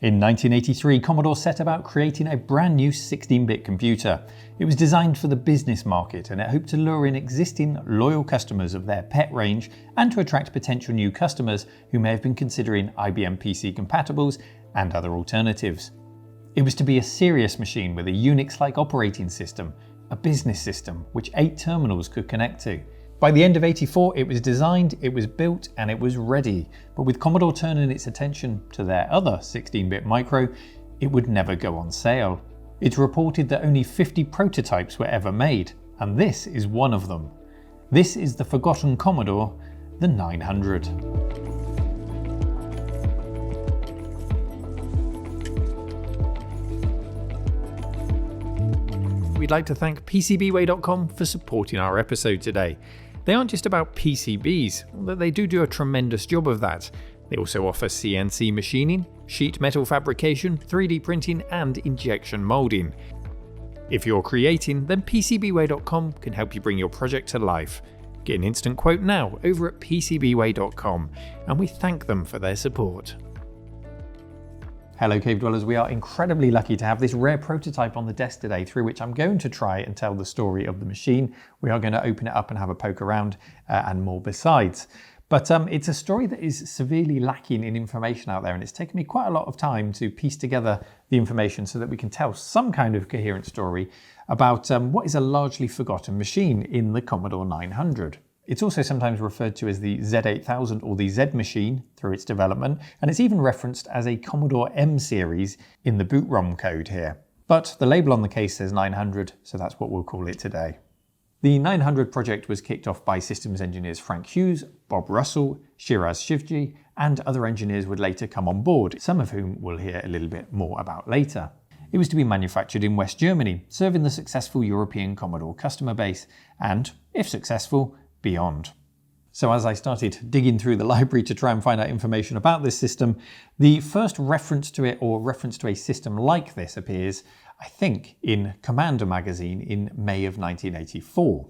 In 1983, Commodore set about creating a brand new 16-bit computer. It was designed for the business market and it hoped to lure in existing loyal customers of their PET range and to attract potential new customers who may have been considering IBM PC compatibles and other alternatives. It was to be a serious machine with a Unix-like operating system, a business system which 8 terminals could connect to. By the end of '84, it was designed, it was built, and it was ready. But with Commodore turning its attention to their other 16-bit micro, it would never go on sale. It's reported that only 50 prototypes were ever made, and this is one of them. This is the Forgotten Commodore, the 900. We'd like to thank PCBWay.com for supporting our episode today. They aren't just about PCBs, although they do a tremendous job of that. They also offer CNC machining, sheet metal fabrication, 3D printing, and injection molding. If you're creating, then PCBWay.com can help you bring your project to life. Get an instant quote now over at PCBWay.com, and we thank them for their support. Hello Cave Dwellers, we are incredibly lucky to have this rare prototype on the desk today through which I'm going to try and tell the story of the machine. We are going to open it up and have a poke around and more besides. But it's a story that is severely lacking in information out there, and it's taken me quite a lot of time to piece together the information so that we can tell some kind of coherent story about what is a largely forgotten machine in the Commodore 900. It's also sometimes referred to as the Z8000 or the Z machine through its development, and it's even referenced as a Commodore M series in the boot ROM code here. But the label on the case says 900, so that's what we'll call it today. The 900 project was kicked off by systems engineers Frank Hughes, Bob Russell, Shiraz Shivji, and other engineers would later come on board, some of whom we'll hear a little bit more about later. It was to be manufactured in West Germany, serving the successful European Commodore customer base, and, if successful, beyond. So as I started digging through the library to try and find out information about this system, the first reference to it or reference to a system like this appears, I think, in Commander magazine in May of 1984.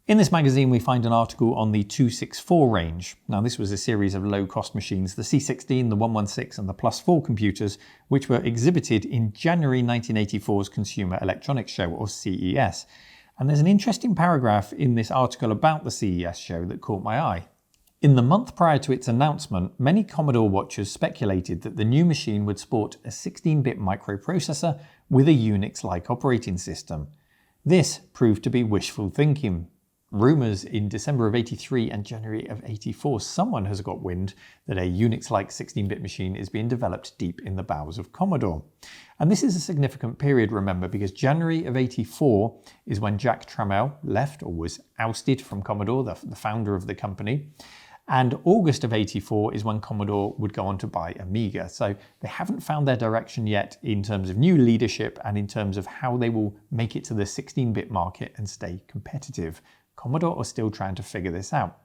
In this magazine we find an article on the 264 range. Now this was a series of low-cost machines, the C16, the 116 and the Plus 4 computers, which were exhibited in January 1984's Consumer Electronics Show, or CES. And there's an interesting paragraph in this article about the CES show that caught my eye. In the month prior to its announcement, many Commodore watchers speculated that the new machine would sport a 16-bit microprocessor with a Unix-like operating system. This proved to be wishful thinking. Rumours in December of '83 and January of '84, someone has got wind that a Unix-like 16-bit machine is being developed deep in the bowels of Commodore. And this is a significant period, remember, because January of '84 is when Jack Trammell left or was ousted from Commodore, the founder of the company. And August of '84 is when Commodore would go on to buy Amiga. So they haven't found their direction yet in terms of new leadership and in terms of how they will make it to the 16-bit market and stay competitive. Commodore are still trying to figure this out.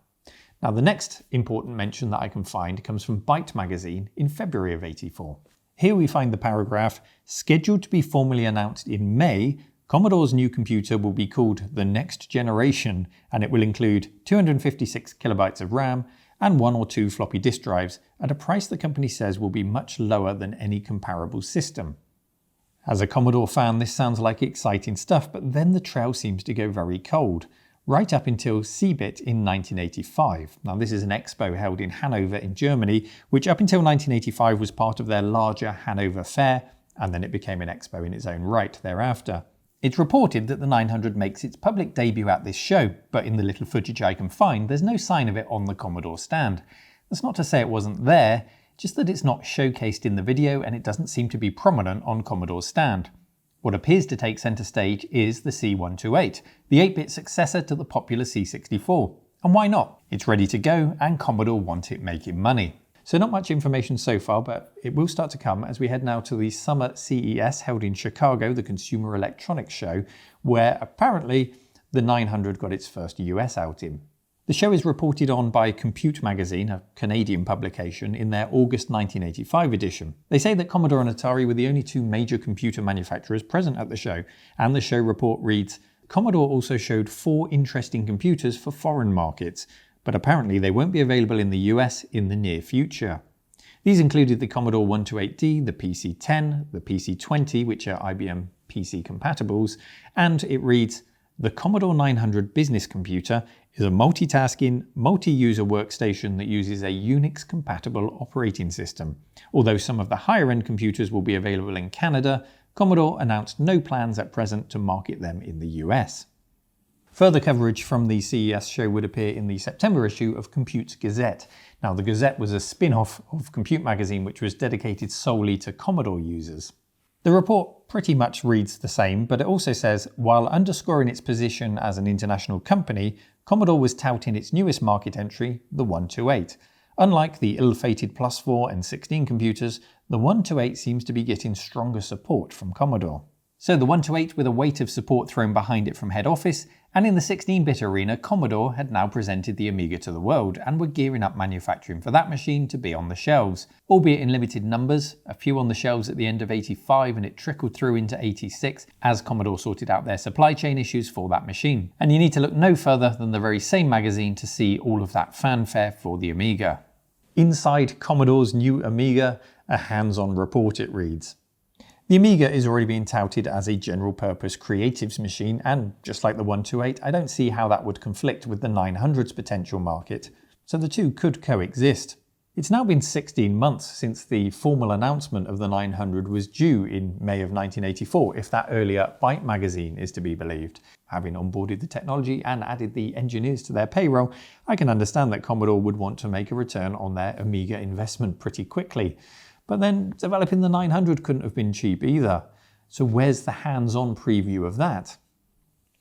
Now the next important mention that I can find comes from Byte magazine in February of '84. Here we find the paragraph, scheduled to be formally announced in May, Commodore's new computer will be called the Next Generation, and it will include 256 kilobytes of RAM and 1 or 2 floppy disk drives at a price the company says will be much lower than any comparable system. As a Commodore fan, this sounds like exciting stuff, but then the trail seems to go very cold. Right up until CeBIT in 1985. Now this is an expo held in Hanover in Germany, which up until 1985 was part of their larger Hanover Fair, and then it became an expo in its own right thereafter. It's reported that the 900 makes its public debut at this show, but in the little footage I can find, there's no sign of it on the Commodore stand. That's not to say it wasn't there, just that it's not showcased in the video and it doesn't seem to be prominent on Commodore's stand. What appears to take centre stage is the C128, the 8-bit successor to the popular C64. And why not? It's ready to go and Commodore want it making money. So not much information so far, but it will start to come as we head now to the summer CES held in Chicago, the Consumer Electronics Show, where apparently the 900 got its first US outing. The show is reported on by Compute magazine, a Canadian publication, in their August 1985 edition. They say that Commodore and Atari were the only 2 major computer manufacturers present at the show, and the show report reads, Commodore also showed 4 interesting computers for foreign markets, but apparently they won't be available in the US in the near future. These included the Commodore 128D, the PC-10, the PC-20, which are IBM PC compatibles, and it reads, "The Commodore 900 business computer is a multitasking, multi-user workstation that uses a Unix-compatible operating system. Although some of the higher-end computers will be available in Canada, Commodore announced no plans at present to market them in the US." Further coverage from the CES show would appear in the September issue of Compute's Gazette. Now, the Gazette was a spin-off of Compute magazine which was dedicated solely to Commodore users. The report pretty much reads the same, but it also says, while underscoring its position as an international company, Commodore was touting its newest market entry, the 128. Unlike the ill-fated Plus 4 and 16 computers, the 128 seems to be getting stronger support from Commodore. So the 128 with a weight of support thrown behind it from head office, and in the 16-bit arena, Commodore had now presented the Amiga to the world and were gearing up manufacturing for that machine to be on the shelves, albeit in limited numbers, a few on the shelves at the end of 85 and it trickled through into 86 as Commodore sorted out their supply chain issues for that machine. And you need to look no further than the very same magazine to see all of that fanfare for the Amiga. Inside Commodore's new Amiga, a hands-on report it reads. The Amiga is already being touted as a general-purpose creatives machine, and just like the 128, I don't see how that would conflict with the 900's potential market, so the two could coexist. It's now been 16 months since the formal announcement of the 900 was due in May of 1984, if that earlier Byte magazine is to be believed. Having onboarded the technology and added the engineers to their payroll, I can understand that Commodore would want to make a return on their Amiga investment pretty quickly. But then developing the 900 couldn't have been cheap either. So where's the hands-on preview of that?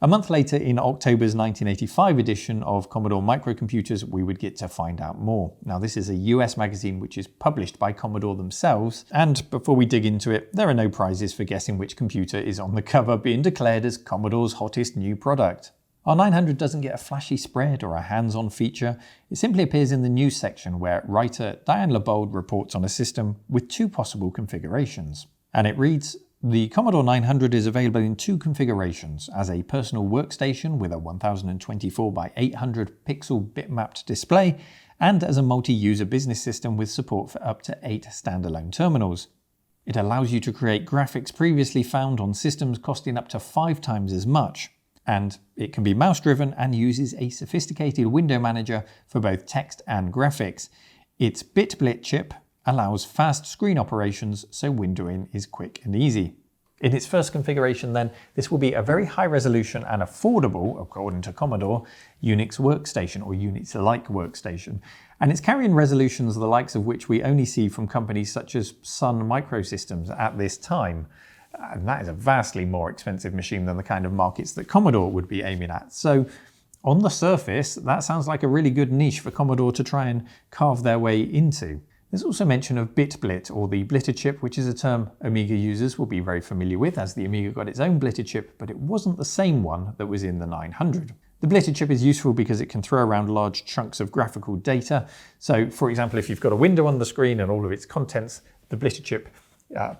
A month later, in October's 1985 edition of Commodore Microcomputers, we would get to find out more. Now, this is a US magazine which is published by Commodore themselves, and before we dig into it, there are no prizes for guessing which computer is on the cover being declared as Commodore's hottest new product. Our 900 doesn't get a flashy spread or a hands-on feature. It simply appears in the news section where writer Diane Lebold reports on a system with two possible configurations. And it reads, "The Commodore 900 is available in two configurations, as a personal workstation with a 1024 by 800 pixel bitmapped display, and as a multi-user business system with support for up to 8 standalone terminals. It allows you to create graphics previously found on systems costing up to 5 times as much. And it can be mouse-driven and uses a sophisticated window manager for both text and graphics. Its BitBlit chip allows fast screen operations, so windowing is quick and easy." In its first configuration then, this will be a very high resolution and affordable, according to Commodore, Unix workstation or Unix-like workstation. And it's carrying resolutions the likes of which we only see from companies such as Sun Microsystems at this time. And that is a vastly more expensive machine than the kind of markets that Commodore would be aiming at. So on the surface, that sounds like a really good niche for Commodore to try and carve their way into. There's also mention of BitBlit, or the blitter chip, which is a term Amiga users will be very familiar with, as the Amiga got its own blitter chip, but it wasn't the same one that was in the 900. The blitter chip is useful because it can throw around large chunks of graphical data. So, for example, if you've got a window on the screen and all of its contents, the blitter chip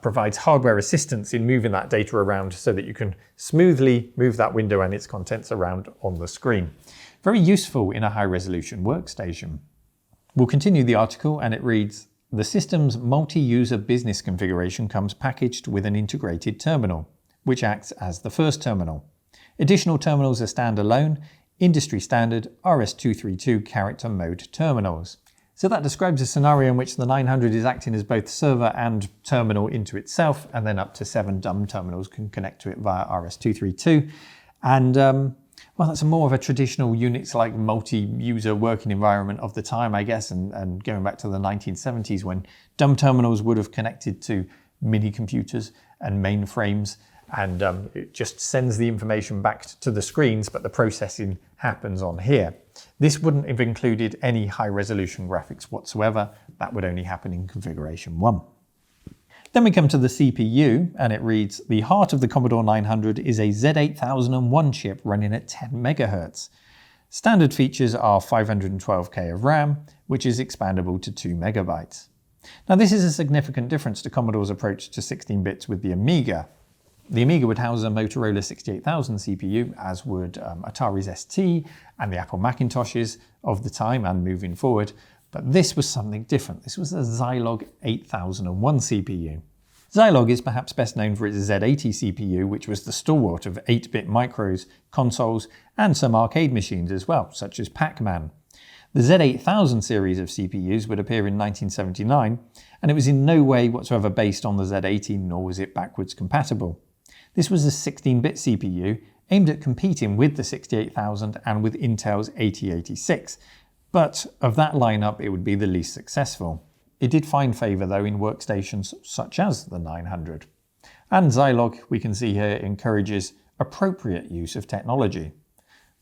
provides hardware assistance in moving that data around so that you can smoothly move that window and its contents around on the screen. Very useful in a high-resolution workstation. We'll continue the article and it reads, "The system's multi-user business configuration comes packaged with an integrated terminal, which acts as the first terminal. Additional terminals are standalone, industry standard RS-232 character mode terminals." So that describes a scenario in which the 900 is acting as both server and terminal into itself, and then up to 7 dumb terminals can connect to it via RS-232. And well, that's more of a traditional Unix-like multi-user working environment of the time, I guess, and going back to the 1970s when dumb terminals would have connected to mini computers and mainframes, and it just sends the information back to the screens, but the processing happens on here. This wouldn't have included any high-resolution graphics whatsoever. That would only happen in configuration 1. Then we come to the CPU, and it reads, "The heart of the Commodore 900 is a Z8001 chip running at 10 MHz. Standard features are 512K of RAM, which is expandable to 2 MB. Now this is a significant difference to Commodore's approach to 16 bits with the Amiga. The Amiga would house a Motorola 68000 CPU, as would Atari's ST and the Apple Macintoshes of the time and moving forward. But this was something different. This was a Zilog 8001 CPU. Zilog is perhaps best known for its Z80 CPU, which was the stalwart of 8-bit micros, consoles, and some arcade machines as well, such as Pac-Man. The Z8000 series of CPUs would appear in 1979, and it was in no way whatsoever based on the Z80, nor was it backwards compatible. This was a 16-bit CPU aimed at competing with the 68000 and with Intel's 8086, but of that lineup it would be the least successful. It did find favour though in workstations such as the 900. And Zilog, we can see here, encourages appropriate use of technology.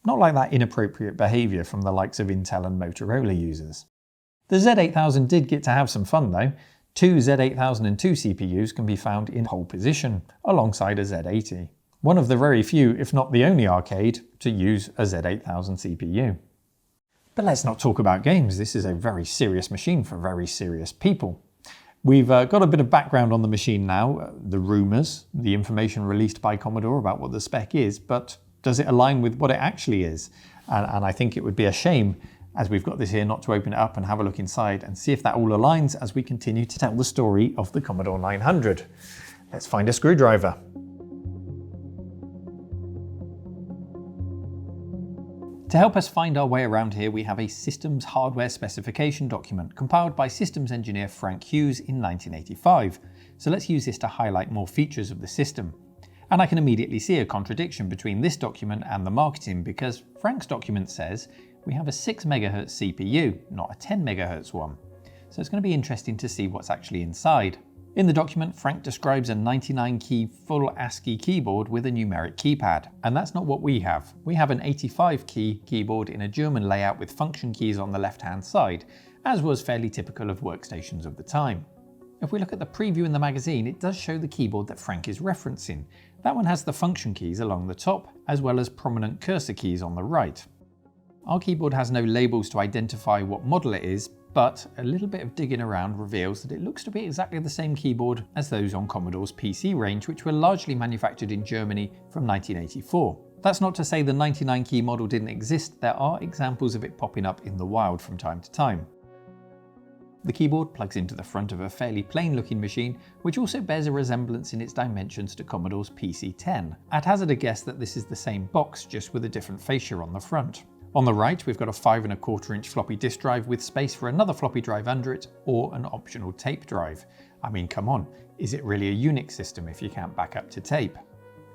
Not like that inappropriate behaviour from the likes of Intel and Motorola users. The Z8000 did get to have some fun though. Two Z8002 CPUs can be found in pole position alongside a Z80. One of the very few, if not the only arcade, to use a Z8000 CPU. But let's not talk about games. This is a very serious machine for very serious people. We've got a bit of background on the machine now, the rumours, the information released by Commodore about what the spec is, but does it align with what it actually is? And I think it would be a shame, as we've got this here, not to open it up and have a look inside and see if that all aligns as we continue to tell the story of the Commodore 900. Let's find a screwdriver. To help us find our way around here, we have a systems hardware specification document compiled by systems engineer Frank Hughes in 1985. So let's use this to highlight more features of the system. And I can immediately see a contradiction between this document and the marketing, because Frank's document says we have a 6 MHz CPU, not a 10 MHz one. So it's going to be interesting to see what's actually inside. In the document, Frank describes a 99-key full ASCII keyboard with a numeric keypad, and that's not what we have. We have an 85-key keyboard in a German layout with function keys on the left-hand side, as was fairly typical of workstations of the time. If we look at the preview in the magazine, it does show the keyboard that Frank is referencing. That one has the function keys along the top, as well as prominent cursor keys on the right. Our keyboard has no labels to identify what model it is, but a little bit of digging around reveals that it looks to be exactly the same keyboard as those on Commodore's PC range, which were largely manufactured in Germany from 1984. That's not to say the 99-key model didn't exist. There are examples of it popping up in the wild from time to time. The keyboard plugs into the front of a fairly plain-looking machine, which also bears a resemblance in its dimensions to Commodore's PC-10. I'd hazard a guess that this is the same box, just with a different fascia on the front. On the right, we've got a 5¼ floppy disk drive with space for another floppy drive under it, or an optional tape drive. I mean, come on, is it really a Unix system if you can't back up to tape?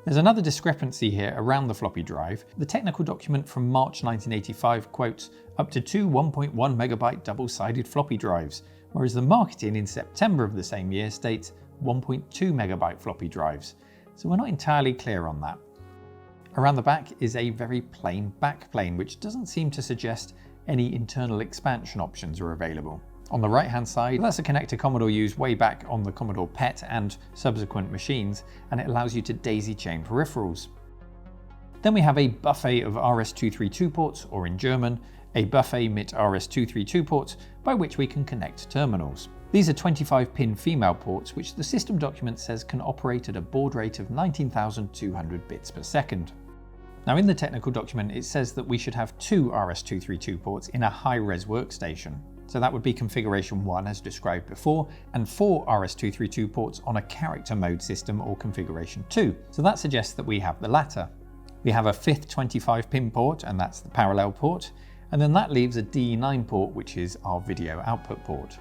There's another discrepancy here around the floppy drive. The technical document from March 1985 quotes up to two 1.1 megabyte double-sided floppy drives, whereas the marketing in September of the same year states 1.2 megabyte floppy drives. So we're not entirely clear on that. Around the back is a very plain backplane, which doesn't seem to suggest any internal expansion options are available. On the right-hand side, that's a connector Commodore used way back on the Commodore PET and subsequent machines, and it allows you to daisy-chain peripherals. Then we have a buffet of RS-232 ports, or in German, a buffet mit RS-232 ports, by which we can connect terminals. These are 25-pin female ports, which the system document says can operate at a baud rate of 19,200 bits per second. Now in the technical document, it says that we should have two RS-232 ports in a high-res workstation. So that would be configuration 1 as described before, and 4 RS-232 ports on a character mode system, or configuration 2. So that suggests that we have the latter. We have a fifth 25-pin port, and that's the parallel port, and then that leaves a D9 port, which is our video output port.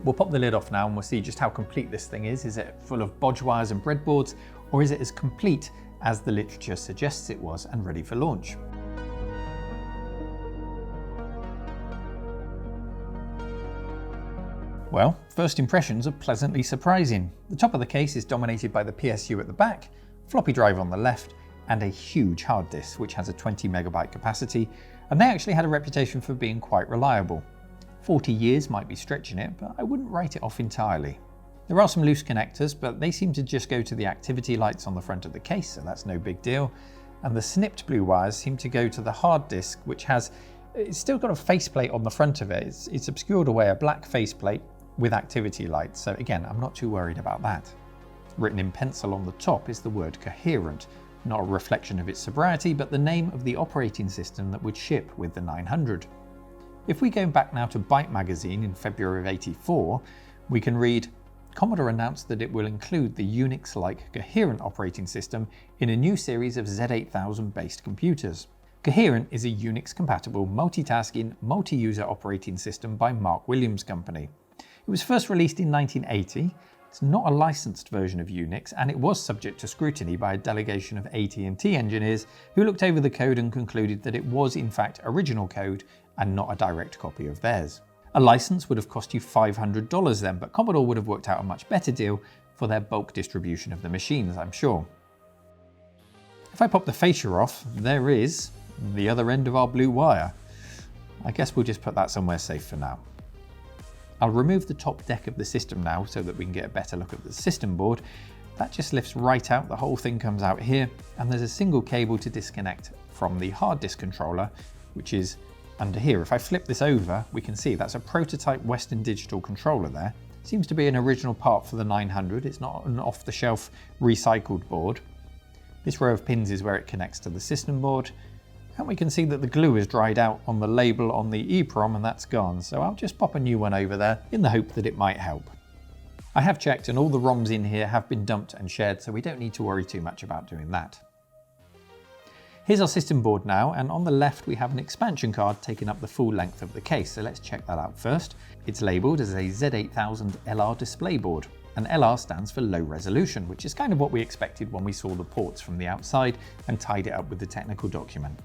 We'll pop the lid off now and we'll see just how complete this thing is. Is it full of bodge wires and breadboards, or is it as complete as the literature suggests it was and ready for launch? Well, first impressions are pleasantly surprising. The top of the case is dominated by the PSU at the back, floppy drive on the left, and a huge hard disk which has a 20 megabyte capacity, and they actually had a reputation for being quite reliable. 40 years might be stretching it, but I wouldn't write it off entirely. There are some loose connectors, but they seem to just go to the activity lights on the front of the case, so that's no big deal. And the snipped blue wires seem to go to the hard disk, which it's still got a faceplate on the front of it. It's obscured away, a black faceplate with activity lights, so again, I'm not too worried about that. Written in pencil on the top is the word coherent, not a reflection of its sobriety, but the name of the operating system that would ship with the 900. If we go back now to Byte magazine in February of '84, we can read, Commodore announced that it will include the Unix-like Coherent operating system in a new series of Z8000-based computers. Coherent is a Unix-compatible multitasking, multi-user operating system by Mark Williams Company. It was first released in 1980. It's not a licensed version of Unix, and it was subject to scrutiny by a delegation of AT&T engineers who looked over the code and concluded that it was in fact original code and not a direct copy of theirs. A license would have cost you $500 then, but Commodore would have worked out a much better deal for their bulk distribution of the machines, I'm sure. If I pop the fascia off, there is the other end of our blue wire. I guess we'll just put that somewhere safe for now. I'll remove the top deck of the system now so that we can get a better look at the system board. That just lifts right out, the whole thing comes out here, and there's a single cable to disconnect from the hard disk controller, which is under here. If I flip this over, we can see that's a prototype Western Digital controller there. Seems to be an original part for the 900, it's not an off-the-shelf recycled board. This row of pins is where it connects to the system board, and we can see that the glue is dried out on the label on the EEPROM and that's gone, so I'll just pop a new one over there in the hope that it might help. I have checked and all the ROMs in here have been dumped and shared, so we don't need to worry too much about doing that. Here's our system board now, and on the left we have an expansion card taking up the full length of the case, so let's check that out first. It's labelled as a Z8000 LR display board, and LR stands for low resolution, which is kind of what we expected when we saw the ports from the outside and tied it up with the technical document.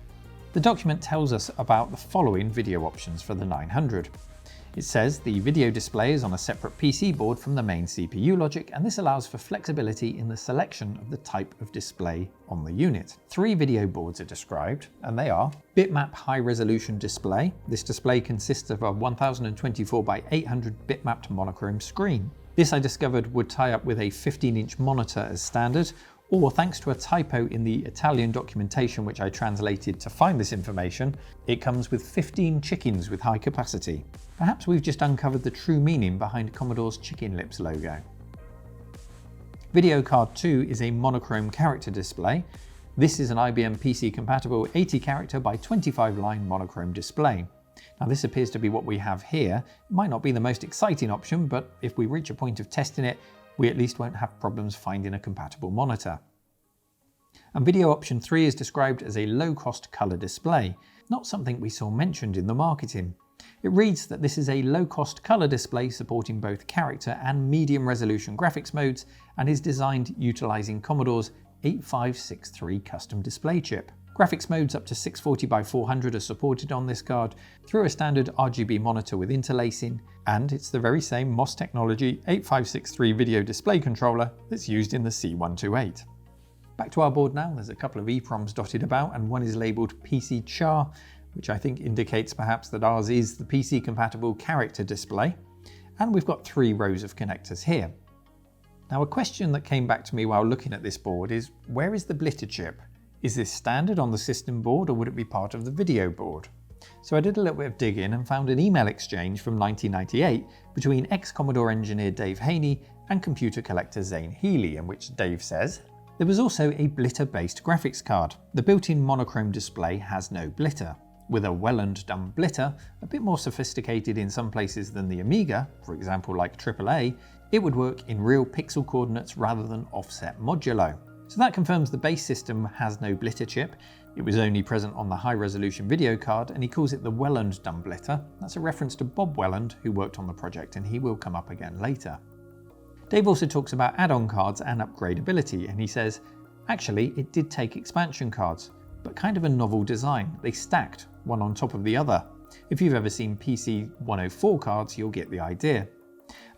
The document tells us about the following video options for the 900. It says the video display is on a separate PC board from the main CPU logic, and this allows for flexibility in the selection of the type of display on the unit. 3 video boards are described, and they are bitmap high resolution display. This display consists of a 1024 by 800 bitmapped monochrome screen. This I discovered would tie up with a 15-inch monitor as standard, or thanks to a typo in the Italian documentation which I translated to find this information, it comes with 15 chickens with high capacity. Perhaps we've just uncovered the true meaning behind Commodore's Chicken Lips logo. Video card 2 is a monochrome character display. This is an IBM PC compatible 80 character by 25 line monochrome display. Now this appears to be what we have here. It might not be the most exciting option, but if we reach a point of testing it, we at least won't have problems finding a compatible monitor. And video option 3 is described as a low-cost colour display, not something we saw mentioned in the marketing. It reads that this is a low-cost colour display supporting both character and medium resolution graphics modes and is designed utilising Commodore's 8563 custom display chip. Graphics modes up to 640 by 400 are supported on this card through a standard RGB monitor with interlacing, and it's the very same MOS technology 8563 video display controller that's used in the C128. Back to our board now, there's a couple of EEPROMs dotted about, and one is labelled PC Char, which I think indicates perhaps that ours is the PC compatible character display, and we've got 3 rows of connectors here. Now a question that came back to me while looking at this board is, where is the blitter chip? Is this standard on the system board or would it be part of the video board? So I did a little bit of digging and found an email exchange from 1998 between ex-Commodore engineer Dave Haney and computer collector Zane Healy, in which Dave says, there was also a blitter-based graphics card. The built-in monochrome display has no blitter. With a well-done blitter, a bit more sophisticated in some places than the Amiga, for example like AAA, it would work in real pixel coordinates rather than offset modulo. So that confirms the base system has no blitter chip. It was only present on the high-resolution video card, and he calls it the Welland-done blitter. That's a reference to Bob Welland, who worked on the project, and he will come up again later. Dave also talks about add-on cards and upgradability, and he says, actually, it did take expansion cards, but kind of a novel design. They stacked, one on top of the other. If you've ever seen PC 104 cards, you'll get the idea.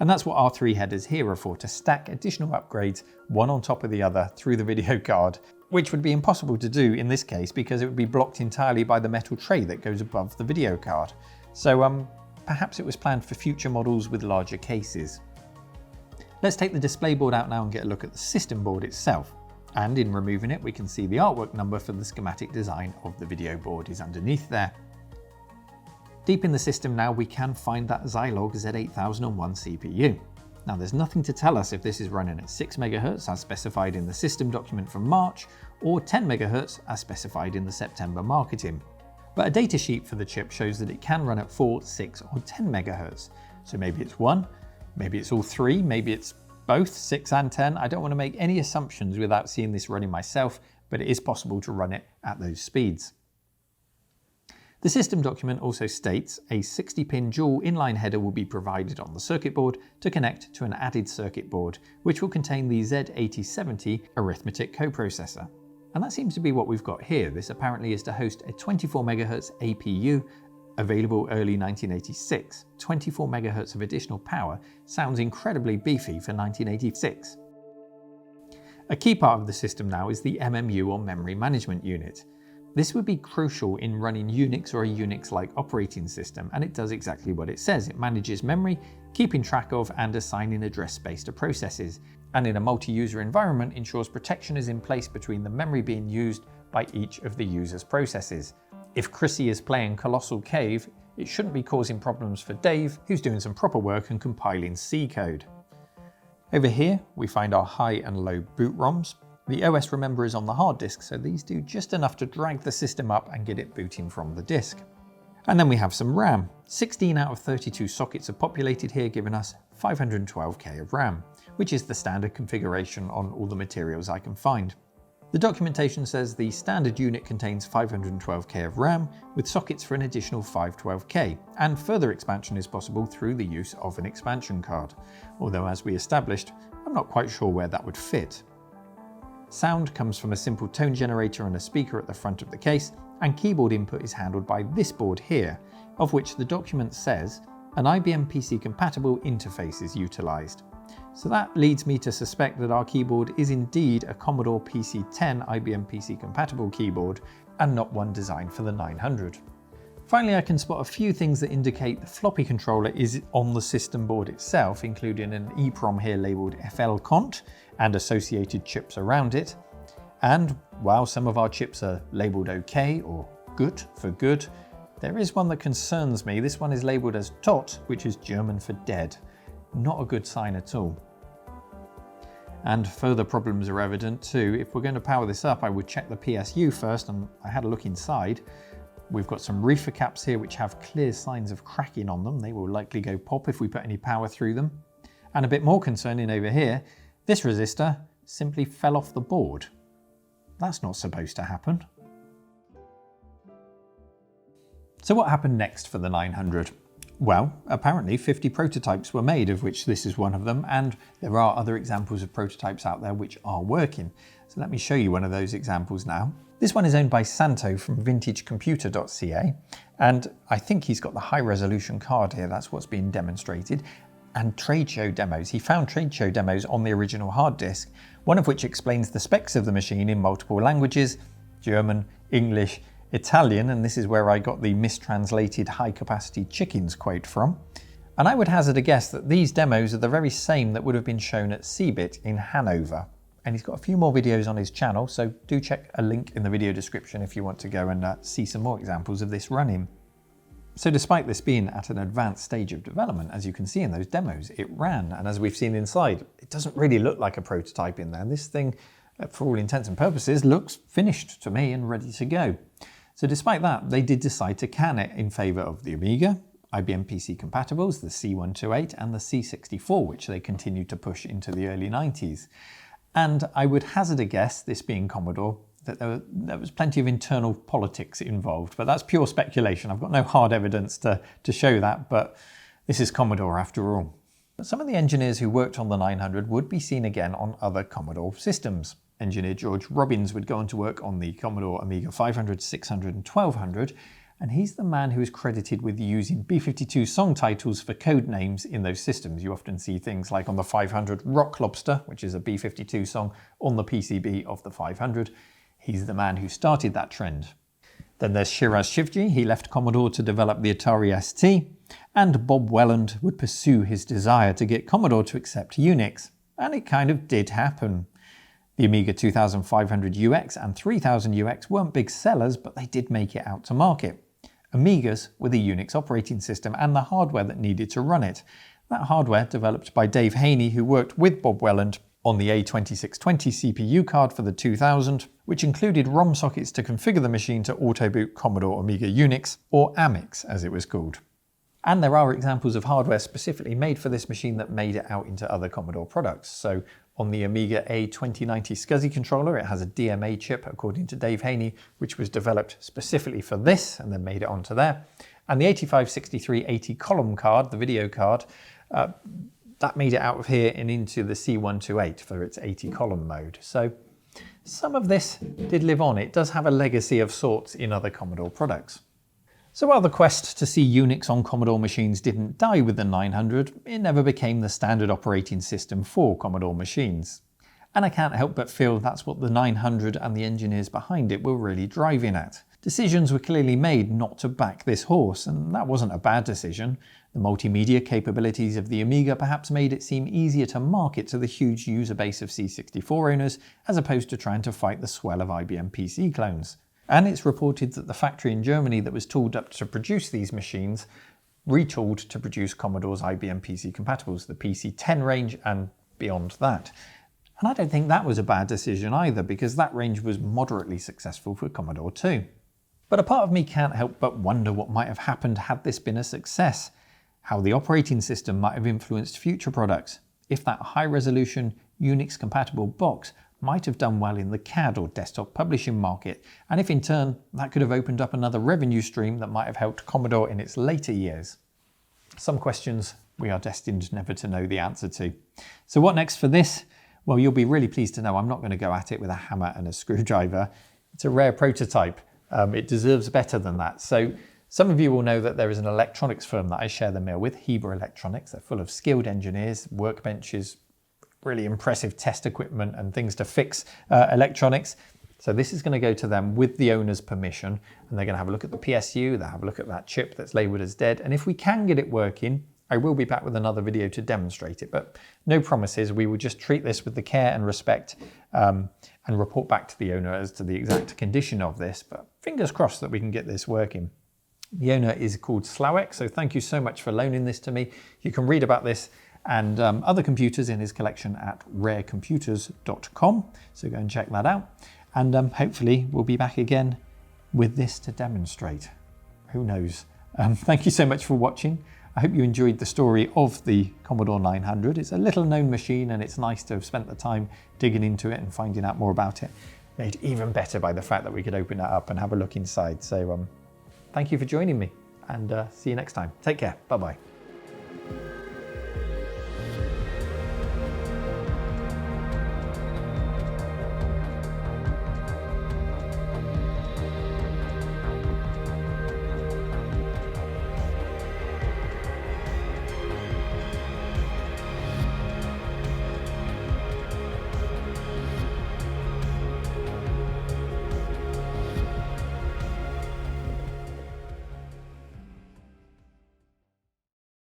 And that's what our 3 headers here are for, to stack additional upgrades one on top of the other through the video card, which would be impossible to do in this case because it would be blocked entirely by the metal tray that goes above the video card. So perhaps it was planned for future models with larger cases. Let's take the display board out now and get a look at the system board itself. And in removing it, we can see the artwork number for the schematic design of the video board is underneath there. Deep in the system now, we can find that Zilog Z8001 CPU. Now there's nothing to tell us if this is running at 6 MHz as specified in the system document from March, or 10 MHz as specified in the September marketing. But a datasheet for the chip shows that it can run at 4, 6 or 10 MHz. So maybe it's one, maybe it's all three, maybe it's both 6 and 10. I don't want to make any assumptions without seeing this running myself, but it is possible to run it at those speeds. The system document also states a 60-pin dual inline header will be provided on the circuit board to connect to an added circuit board, which will contain the Z8070 arithmetic coprocessor. And that seems to be what we've got here. This apparently is to host a 24 MHz APU, available early 1986. 24 MHz of additional power sounds incredibly beefy for 1986. A key part of the system now is the MMU, or Memory Management Unit. This would be crucial in running Unix or a Unix-like operating system, and it does exactly what it says. It manages memory, keeping track of and assigning address space to processes, and in a multi-user environment ensures protection is in place between the memory being used by each of the user's processes. If Chrissy is playing Colossal Cave, it shouldn't be causing problems for Dave, who's doing some proper work and compiling C code. Over here, we find our high and low boot ROMs. The OS remember is on the hard disk, so these do just enough to drag the system up and get it booting from the disk. And then we have some RAM. 16 out of 32 sockets are populated here, giving us 512K of RAM, which is the standard configuration on all the materials I can find. The documentation says the standard unit contains 512K of RAM, with sockets for an additional 512K, and further expansion is possible through the use of an expansion card, although as we established, I'm not quite sure where that would fit. Sound comes from a simple tone generator and a speaker at the front of the case, and keyboard input is handled by this board here, of which the document says an IBM PC compatible interface is utilised. So that leads me to suspect that our keyboard is indeed a Commodore PC-10 IBM PC compatible keyboard and not one designed for the 900. Finally, I can spot a few things that indicate the floppy controller is on the system board itself, including an EEPROM here labelled FLCont and associated chips around it. And while some of our chips are labelled OK or gut for good, there is one that concerns me. This one is labelled as Tot, which is German for dead. Not a good sign at all. And further problems are evident too. If we're going to power this up, I would check the PSU first, and I had a look inside. We've got some reefer caps here which have clear signs of cracking on them. They will likely go pop if we put any power through them. And a bit more concerning over here, this resistor simply fell off the board. That's not supposed to happen. So what happened next for the 900? Well, apparently 50 prototypes were made, of which this is one of them, and there are other examples of prototypes out there which are working. So let me show you one of those examples now. This one is owned by Santo from vintagecomputer.ca, and I think he's got the high resolution card here, that's what's being demonstrated, and trade show demos. He found trade show demos on the original hard disk, one of which explains the specs of the machine in multiple languages, German, English, Italian, and this is where I got the mistranslated high capacity chickens quote from. And I would hazard a guess that these demos are the very same that would have been shown at CeBIT in Hanover. And he's got a few more videos on his channel, so do check a link in the video description if you want to go and see some more examples of this running. So despite this being at an advanced stage of development, as you can see in those demos, it ran, and as we've seen inside, it doesn't really look like a prototype in there. This thing, for all intents and purposes, looks finished to me and ready to go. So despite that, they did decide to can it in favour of the Amiga, IBM PC compatibles, the C128 and the C64, which they continued to push into the early 90s. And I would hazard a guess, this being Commodore, that there was plenty of internal politics involved, but that's pure speculation. I've got no hard evidence to show that, but this is Commodore after all. But some of the engineers who worked on the 900 would be seen again on other Commodore systems. Engineer George Robbins would go on to work on the Commodore Amiga 500, 600 and 1200, and he's the man who is credited with using B-52 song titles for code names in those systems. You often see things like on the 500 Rock Lobster, which is a B-52 song on the PCB of the 500. He's the man who started that trend. Then there's Shiraz Shivji. He left Commodore to develop the Atari ST, and Bob Welland would pursue his desire to get Commodore to accept Unix, and it kind of did happen. The Amiga 2500 UX and 3000 UX weren't big sellers, but they did make it out to market. Amigas were the Unix operating system and the hardware that needed to run it. That hardware, developed by Dave Haney, who worked with Bob Welland, on the A2620 CPU card for the 2000, which included ROM sockets to configure the machine to auto-boot Commodore Amiga Unix, or AMIX as it was called. And there are examples of hardware specifically made for this machine that made it out into other Commodore products. So on the Amiga A2090 SCSI controller, it has a DMA chip, according to Dave Haney, which was developed specifically for this and then made it onto there. And the 8563 80 column card, the video card, that made it out of here and into the C128 for its 80 column mode. So some of this did live on. It does have a legacy of sorts in other Commodore products. So while the quest to see Unix on Commodore machines didn't die with the 900, it never became the standard operating system for Commodore machines. And I can't help but feel that's what the 900 and the engineers behind it were really driving at. Decisions were clearly made not to back this horse, and that wasn't a bad decision. The multimedia capabilities of the Amiga perhaps made it seem easier to market to the huge user base of C64 owners, as opposed to trying to fight the swell of IBM PC clones. And it's reported that the factory in Germany that was tooled up to produce these machines retooled to produce Commodore's IBM PC compatibles, the PC-10 range and beyond that. And I don't think that was a bad decision either, because that range was moderately successful for Commodore 2. But a part of me can't help but wonder what might have happened had this been a success, how the operating system might have influenced future products, if that high-resolution Unix-compatible box might have done well in the CAD or desktop publishing market, and if in turn that could have opened up another revenue stream that might have helped Commodore in its later years. Some questions we are destined never to know the answer to. So what next for this? Well, you'll be really pleased to know I'm not going to go at it with a hammer and a screwdriver. It's a rare prototype. It deserves better than that. So some of you will know that there is an electronics firm that I share the mill with, Hebrew Electronics. They're full of skilled engineers, workbenches, really impressive test equipment and things to fix electronics. So this is going to go to them with the owner's permission, and they're going to have a look at the PSU, they'll have a look at that chip that's labelled as dead, and if we can get it working, I will be back with another video to demonstrate it, but no promises. We will just treat this with the care and respect and report back to the owner as to the exact condition of this, but fingers crossed that we can get this working. The owner is called Slawek, so thank you so much for loaning this to me. You can read about this and other computers in his collection at rarecomputers.com, so go and check that out. And hopefully we'll be back again with this to demonstrate. Who knows? Thank you so much for watching. I hope you enjoyed the story of the Commodore 900. It's a little known machine, and it's nice to have spent the time digging into it and finding out more about it. Made even better by the fact that we could open it up and have a look inside. So thank you for joining me, and see you next time. Take care. Bye-bye.